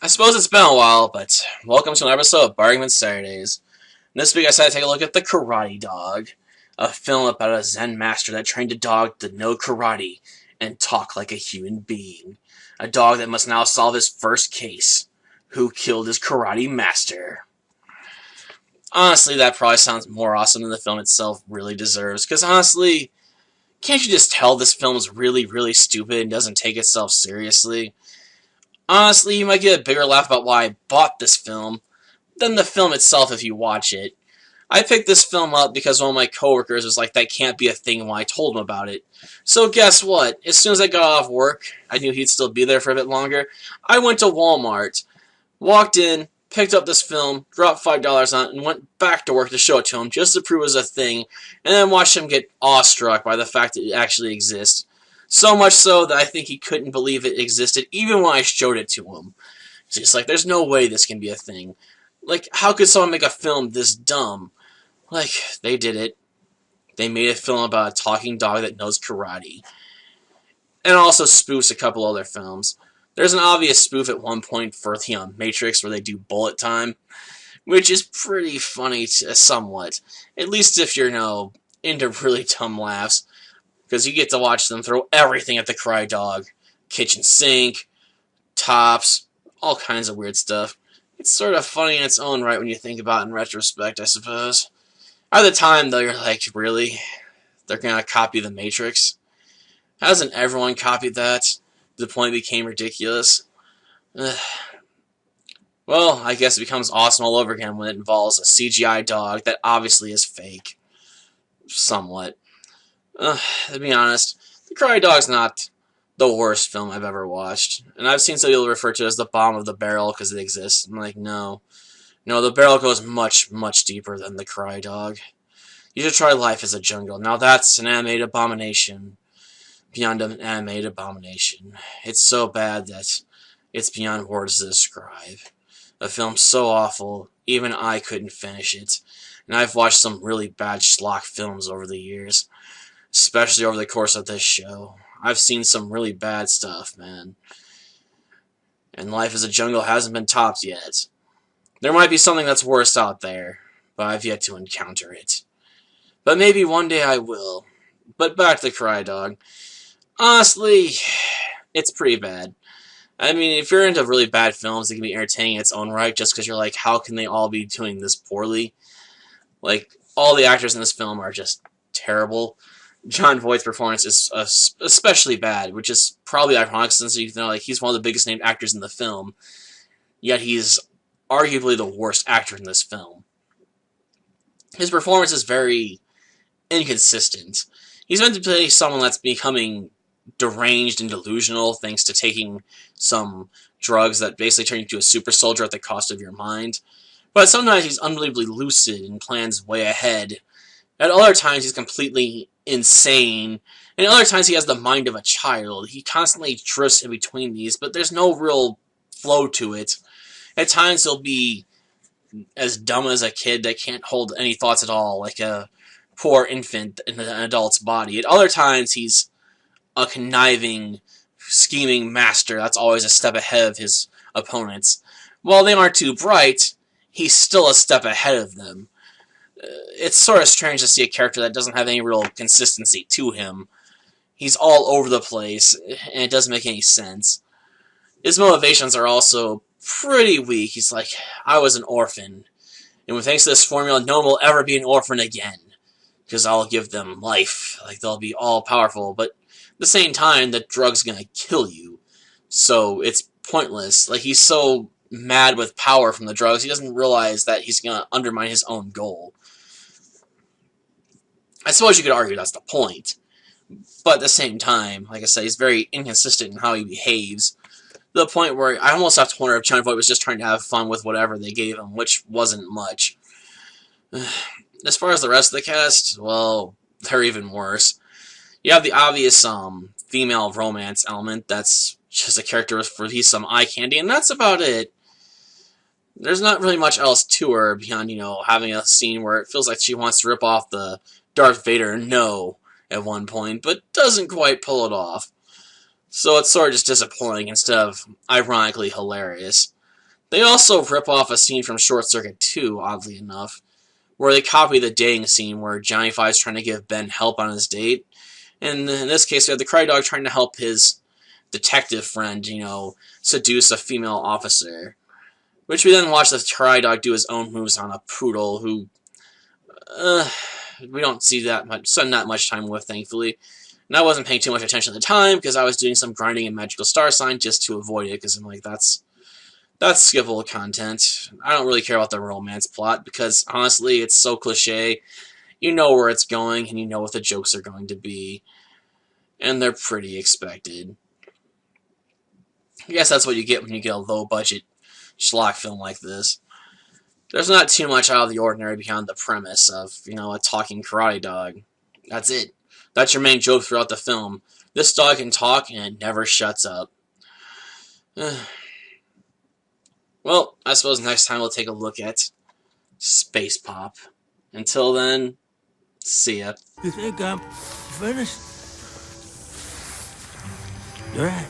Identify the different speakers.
Speaker 1: I suppose it's been a while, but welcome to an episode of Bargain Saturdays. This week I decided to take a look at The Karate Dog, a film about a Zen master that trained a dog to know karate and talk like a human being. A dog that must now solve his first case. Who killed his karate master? Honestly, that probably sounds more awesome than the film itself really deserves, because honestly, can't you just tell this film is really stupid and doesn't take itself seriously? Honestly, you might get a bigger laugh about why I bought this film than the film itself if you watch it. I picked this film up because one of my coworkers was like, that can't be a thing when I told him about it. So guess what? As soon as I got off work, I knew he'd still be there for a bit longer. I went to Walmart, walked in, picked up this film, dropped $5 on it, and went back to work to show it to him just to prove it was a thing, and then watched him get awestruck by the fact that it actually exists. So much so that I think he couldn't believe it existed even when I showed it to him. It's just like, there's no way this can be a thing. Like, how could someone make a film this dumb? Like, they did it. They made a film about a talking dog that knows karate. And also spoofs a couple other films. There's an obvious spoof at one point for the Matrix where they do bullet time, which is pretty funny somewhat. At least if you're, into really dumb laughs. Because you get to watch them throw everything at the karate dog. Kitchen sink, tops, all kinds of weird stuff. It's sort of funny in its own right when you think about it in retrospect, I suppose. At the time, though, you're like, really? They're going to copy The Matrix? Hasn't everyone copied that? To the point it became ridiculous? Well, I guess it becomes awesome all over again when it involves a CGI dog that obviously is fake. Somewhat. To be honest, The Karate Dog's not the worst film I've ever watched. And I've seen some people refer to it as the bottom of the barrel because it exists. I'm like, no. No, the barrel goes much deeper than The Karate Dog. You should try Life is a Jungle. Now that's an animated abomination. Beyond an animated abomination. It's so bad that it's beyond words to describe. A film so awful, even I couldn't finish it. And I've watched some really bad schlock films over the years. Especially over the course of this show. I've seen some really bad stuff, man. And Life is a Jungle hasn't been topped yet. There might be something that's worse out there, but I've yet to encounter it. But maybe one day I will. But back to the Karate Dog. Honestly, it's pretty bad. I mean, if you're into really bad films, it can be entertaining in its own right, just because you're like, how can they all be doing this poorly? Like, all the actors in this film are just terrible. Jon Voight's performance is especially bad, which is probably ironic since he's one of the biggest named actors in the film, yet he's arguably the worst actor in this film. His performance is very inconsistent. He's meant to play someone that's becoming deranged and delusional thanks to taking some drugs that basically turn you into a super soldier at the cost of your mind. But sometimes he's unbelievably lucid and plans way ahead. At other times he's completely insane, and at other times he has the mind of a child. He constantly drifts in between these, but there's no real flow to it. At times he'll be as dumb as a kid that can't hold any thoughts at all, like a poor infant in an adult's body. At other times he's a conniving, scheming master that's always a step ahead of his opponents. While they aren't too bright, he's still a step ahead of them. It's sort of strange to see a character that doesn't have any real consistency to him. He's all over the place, and it doesn't make any sense. His motivations are also pretty weak. He's like, I was an orphan, and thanks to this formula, no one will ever be an orphan again, because I'll give them life, like they'll be all-powerful, but at the same time, the drug's gonna kill you, so it's pointless. Like, he's so mad with power from the drugs, he doesn't realize that he's gonna undermine his own goal. I suppose you could argue that's the point. But at the same time, like I said, he's very inconsistent in how he behaves. To the point where I almost have to wonder if Jon Voight was just trying to have fun with whatever they gave him, which wasn't much. As far as the rest of the cast, well, they're even worse. You have the obvious female romance element that's just a character for he's some eye candy, and that's about it. There's not really much else to her beyond, having a scene where it feels like she wants to rip off the Darth Vader no at one point, but doesn't quite pull it off. So it's sort of just disappointing instead of ironically hilarious. They also rip off a scene from Short Circuit 2, oddly enough, where they copy the dating scene where Johnny Five's trying to give Ben help on his date. And in this case, we have the Cry Dog trying to help his detective friend, seduce a female officer. Which we then watch the Cry Dog do his own moves on a poodle who we don't see that much, spend that much time with, thankfully. And I wasn't paying too much attention at the time because I was doing some grinding in Magical Star Sign just to avoid it because I'm like, that's skippable content. I don't really care about the romance plot because honestly, it's so cliche. You know where it's going and you know what the jokes are going to be. And they're pretty expected. I guess that's what you get when you get a low-budget schlock film like this. There's not too much out of the ordinary beyond the premise of, a talking karate dog. That's it. That's your main joke throughout the film. This dog can talk and it never shuts up. Well, I suppose next time we'll take a look at Space Pop. Until then, see ya.
Speaker 2: You think I'm finished? You're right.